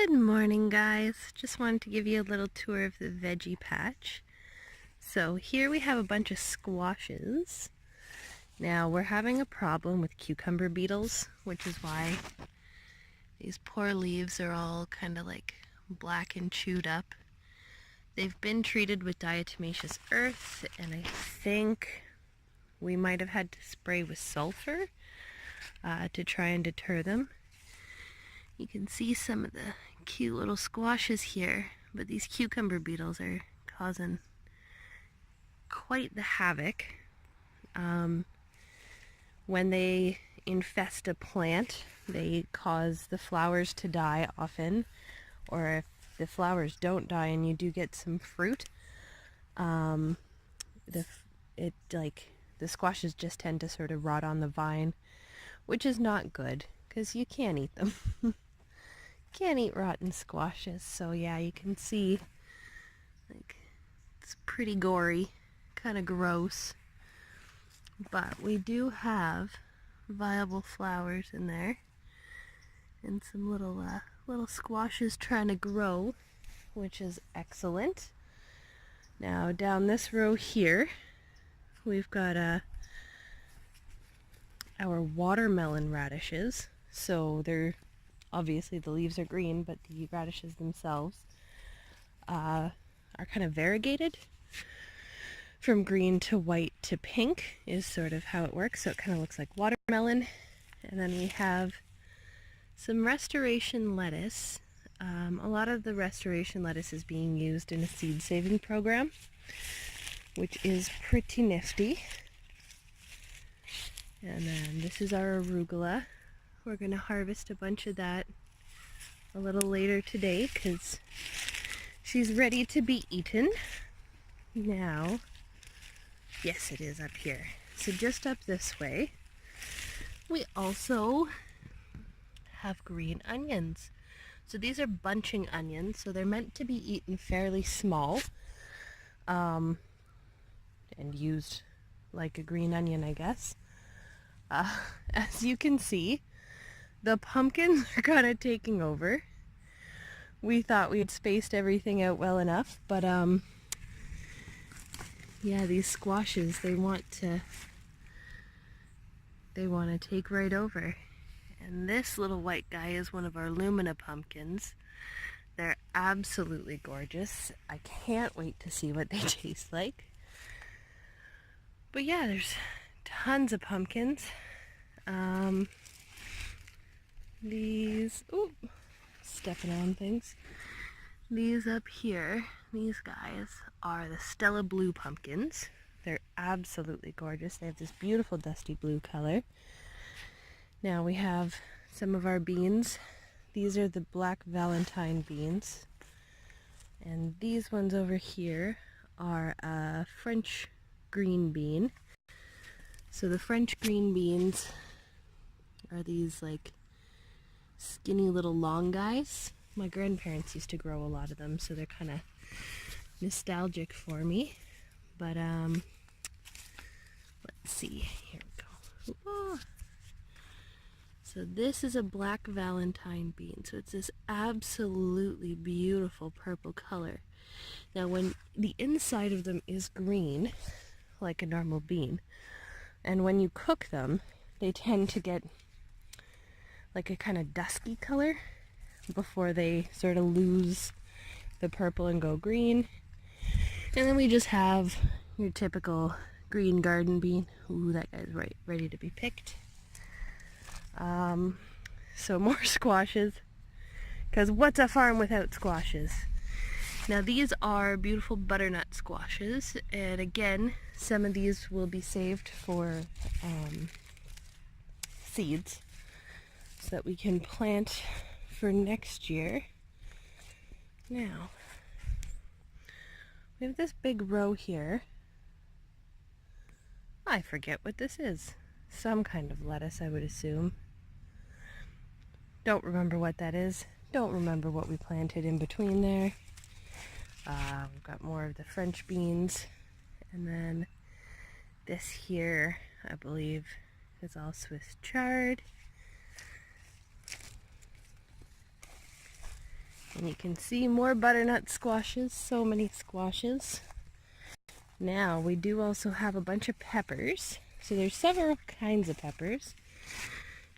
Good morning, guys. Just wanted to give you a little tour of the veggie patch. So here we have a bunch of squashes. Now we're having a problem with cucumber beetles, which is why these poor leaves are all kind of like black and chewed up. They've been treated with diatomaceous earth, and I think we might have had to spray with sulfur to try and deter them. You can see some of the cute little squashes here, but these cucumber beetles are causing quite the havoc. When they infest a plant, they cause the flowers to die often, or if the flowers don't die and you do get some fruit, the squashes just tend to sort of rot on the vine, which is not good because you can't eat them. Can't eat rotten squashes. So yeah, you can see like it's pretty gory, kind of gross, but we do have viable flowers in there and some little squashes trying to grow, which is excellent. Now down this row here we've got our watermelon radishes. So they're obviously the leaves are green, but the radishes themselves are kind of variegated. From green to white to pink is sort of how it works. So it kind of looks like watermelon. And then we have some restoration lettuce. A lot of the restoration lettuce is being used in a seed saving program, which is pretty nifty. And then this is our arugula. We're going to harvest a bunch of that a little later today because she's ready to be eaten. Now, yes, it is up here. So just up this way, we also have green onions. So these are bunching onions, so they're meant to be eaten fairly small and used like a green onion, I guess. As you can see, the pumpkins are kind of taking over. We thought we had spaced everything out well enough, but yeah, these squashes, they want to take right over. And this little white guy is one of our Lumina pumpkins. They're absolutely gorgeous. I can't wait to see what they taste like. But yeah, there's tons of pumpkins. These, stepping on things. These up here, these guys are the Stella Blue pumpkins. They're absolutely gorgeous. They have this beautiful dusty blue color. Now we have some of our beans. These are the Black Valentine beans. And these ones over here are a French green bean. So the French green beans are these like skinny little long guys. My grandparents used to grow a lot of them, so they're kind of nostalgic for me. But let's see, here we go. Oh. So this is a Black Valentine bean. So it's this absolutely beautiful purple color. Now when the inside of them is green, like a normal bean, and when you cook them, they tend to get like a kind of dusky color before they sort of lose the purple and go green. And then we just have your typical green garden bean. Ooh, that guy's ready to be picked. So more squashes, because what's a farm without squashes? Now these are beautiful butternut squashes, and again, some of these will be saved for seeds so that we can plant for next year. Now, we have this big row here. I forget what this is. Some kind of lettuce, I would assume. Don't remember what that is. Don't remember what we planted in between there. We've got more of the French beans. And then this here, I believe, is all Swiss chard. And you can see more butternut squashes, so many squashes. Now we do also have a bunch of peppers. So there's several kinds of peppers.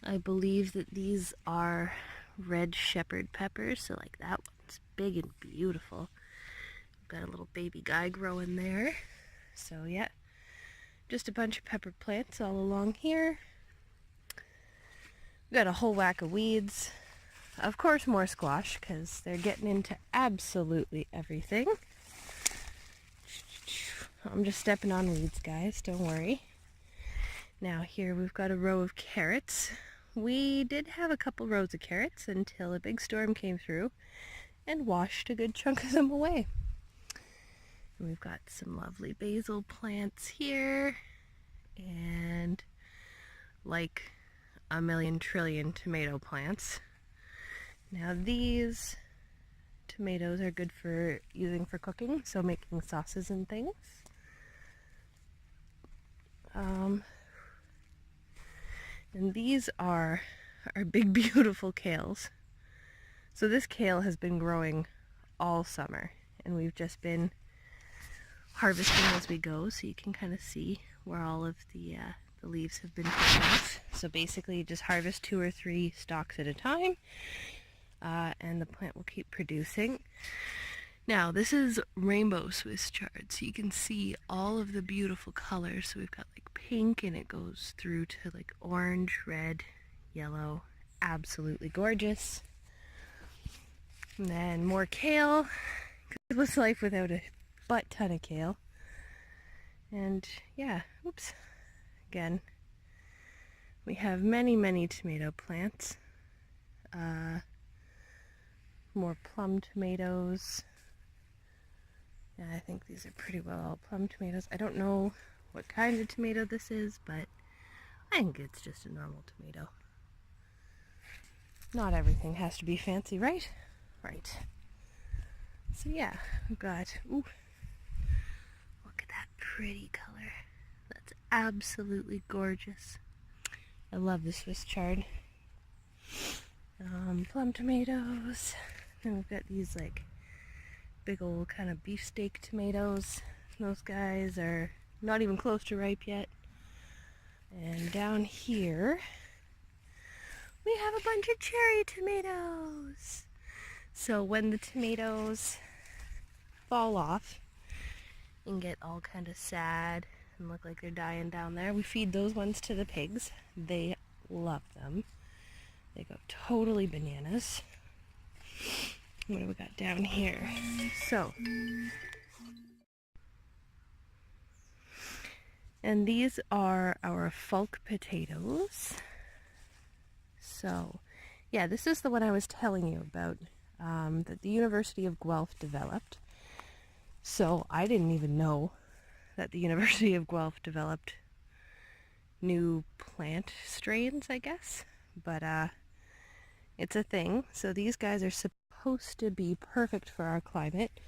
I believe that these are red shepherd peppers, so like that one's big and beautiful. Got a little baby guy growing there. So yeah, just a bunch of pepper plants all along here. Got a whole whack of weeds. Of course more squash, because they're getting into absolutely everything. I'm just stepping on weeds, guys, don't worry. Now here we've got a row of carrots. We did have a couple rows of carrots until a big storm came through and washed a good chunk of them away. And we've got some lovely basil plants here, and like a million trillion tomato plants. Now these tomatoes are good for using for cooking, so making sauces and things. And these are our big beautiful kales. So this kale has been growing all summer, and we've just been harvesting as we go, so you can kind of see where all of the leaves have been picked off. So basically you just harvest 2 or 3 stalks at a time, and the plant will keep producing. Now this is rainbow Swiss chard, so you can see all of the beautiful colors. So we've got like pink, and it goes through to like orange, red, yellow. Absolutely gorgeous. And then more kale. What's life without a butt ton of kale? And yeah, oops. Again, we have many tomato plants. More plum tomatoes. Yeah, I think these are pretty well all plum tomatoes. I don't know what kind of tomato this is, but I think it's just a normal tomato. Not everything has to be fancy, right? Right. So yeah, we've got, ooh, look at that pretty color. That's absolutely gorgeous. I love the Swiss chard. Plum tomatoes. And we've got these like big old kind of beefsteak tomatoes. Those guys are not even close to ripe yet. And down here we have a bunch of cherry tomatoes. So when the tomatoes fall off and get all kind of sad and look like they're dying down there, we feed those ones to the pigs. They love them. They go totally bananas. What do we got down here? So, and these are our Falk potatoes. So, yeah, this is the one I was telling you about, that the University of Guelph developed. So I didn't even know that the University of Guelph developed new plant strains, I guess. But it's a thing. So these guys are supposed to be perfect for our climate.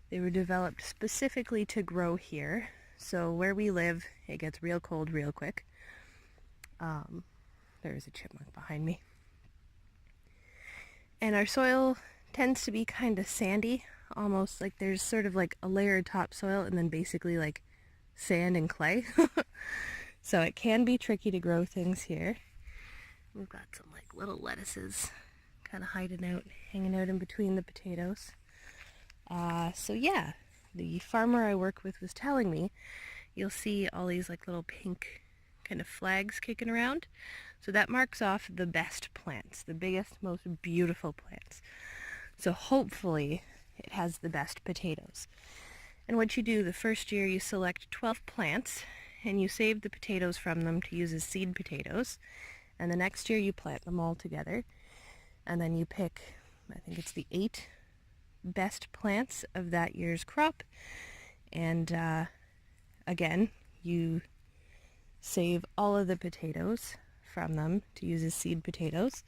They were developed specifically to grow here. So where we live, it gets real cold real quick. There's a chipmunk behind me. And our soil tends to be kind of sandy, almost like there's sort of like a layer of topsoil and then basically like sand and clay. So it can be tricky to grow things here. We've got some like little lettuces kind of hanging out in between the potatoes. So yeah, the farmer I work with was telling me, you'll see all these like little pink kind of flags kicking around. So that marks off the best plants, the biggest, most beautiful plants. So hopefully it has the best potatoes. And what you do the first year, you select 12 plants and you save the potatoes from them to use as seed potatoes. And the next year you plant them all together. And then you pick, I think it's the 8 best plants of that year's crop. And again, you save all of the potatoes from them to use as seed potatoes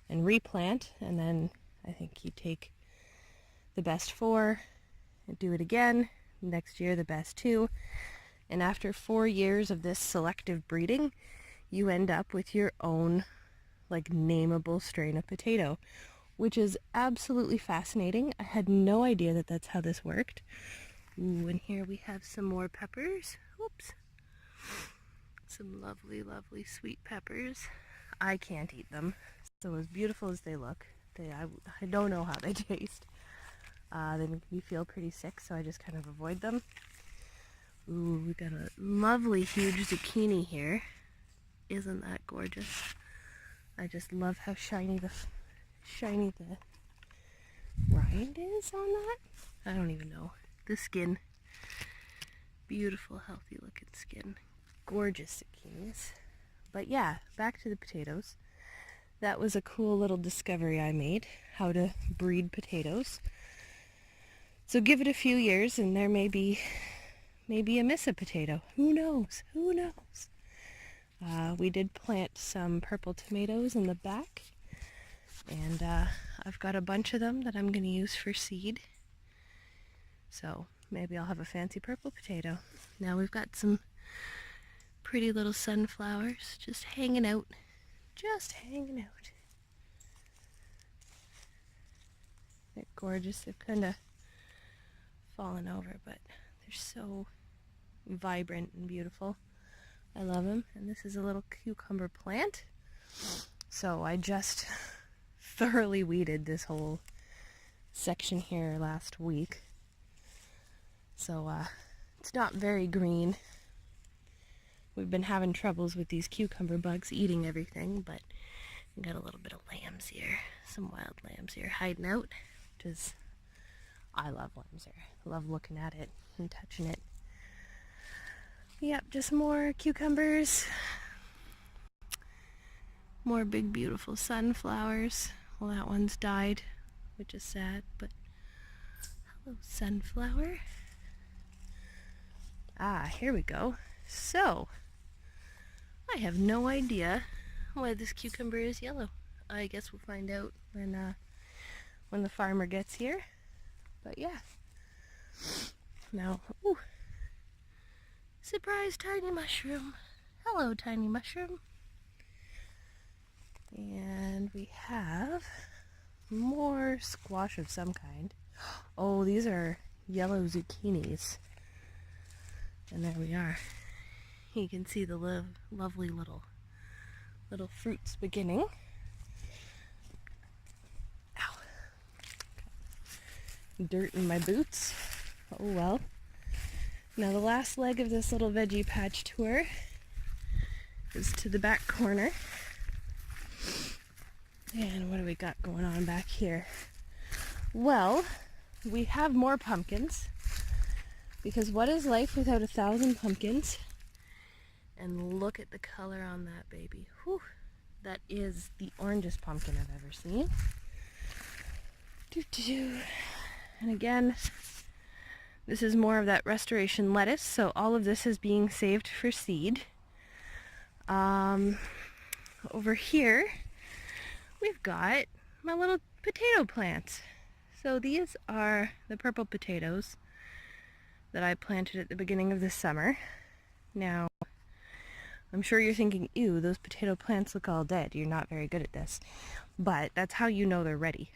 and replant. And then I think you take the best 4 and do it again. Next year the best 2. And after 4 years of this selective breeding, you end up with your own like nameable strain of potato. which is absolutely fascinating. I had no idea that that's how this worked. Ooh, and here we have some more peppers. Oops. Some lovely, lovely sweet peppers. I can't eat them. So as beautiful as they look, I don't know how they taste. They make me feel pretty sick, so I just kind of avoid them. Ooh, we got a lovely huge zucchini here. Isn't that gorgeous? I just love how shiny the rind is on that. I don't even know. The skin. Beautiful, healthy looking skin. Gorgeous zucchinis. But yeah, back to the potatoes. That was a cool little discovery I made, how to breed potatoes. So give it a few years and there may be a miss a potato. Who knows? Who knows? We did plant some purple tomatoes in the back, and I've got a bunch of them that I'm going to use for seed. So maybe I'll have a fancy purple potato. Now we've got some pretty little sunflowers just hanging out. Just hanging out. They're gorgeous. They've kind of fallen over, but they're so vibrant and beautiful. I love them. And this is a little cucumber plant. So I just thoroughly weeded this whole section here last week. So it's not very green. We've been having troubles with these cucumber bugs eating everything, but we got a little bit of lambs here. Some wild lambs here hiding out, which is, I love lambs here. I love looking at it and touching it. Yep, just more cucumbers. More big, beautiful sunflowers. Well, that one's died, which is sad, but hello, sunflower. Ah, here we go. So, I have no idea why this cucumber is yellow. I guess we'll find out when the farmer gets here. But yeah. Now, ooh. Surprise tiny mushroom. Hello, tiny mushroom. And we have more squash of some kind. Oh, these are yellow zucchinis. And there we are. You can see the lovely little fruits beginning. Ow. Dirt in my boots. Oh well. Now the last leg of this little veggie patch tour is to the back corner. And what do we got going on back here? Well, we have more pumpkins, because what is life without 1,000 pumpkins? And look at the color on that baby. Whew. That is the orangest pumpkin I've ever seen. And again, this is more of that restoration lettuce, so all of this is being saved for seed. Over here, we've got my little potato plants. So these are the purple potatoes that I planted at the beginning of this summer. Now, I'm sure you're thinking, ew, those potato plants look all dead. You're not very good at this. But that's how you know they're ready.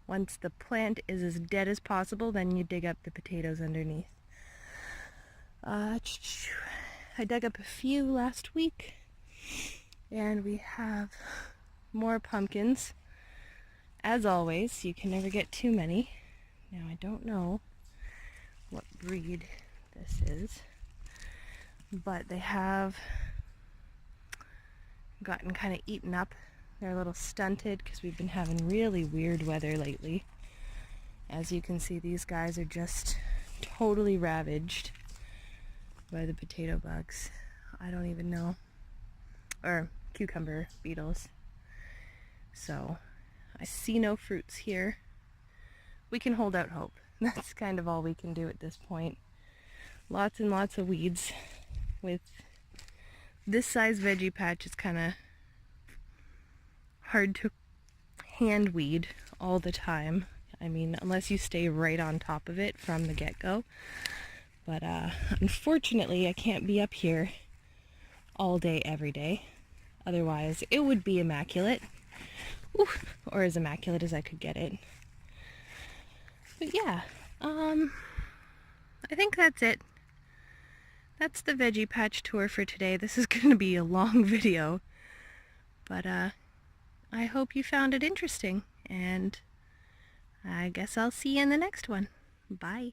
Once the plant is as dead as possible, then you dig up the potatoes underneath. I dug up a few last week, and we have more pumpkins. As always, you can never get too many. Now, I don't know what breed this is, but they have gotten kind of eaten up. They're a little stunted because we've been having really weird weather lately. As you can see, these guys are just totally ravaged by the potato bugs. I don't even know. Or cucumber beetles. So, I see no fruits here. We can hold out hope. That's kind of all we can do at this point. Lots and lots of weeds. With this size veggie patch, it's kind of hard to hand weed all the time. I mean, unless you stay right on top of it from the get-go. But unfortunately, I can't be up here all day, every day. Otherwise, it would be immaculate. Ooh, or as immaculate as I could get it. But yeah, I think that's it. That's the Veggie Patch tour for today. This is going to be a long video, but I hope you found it interesting, and I guess I'll see you in the next one. Bye.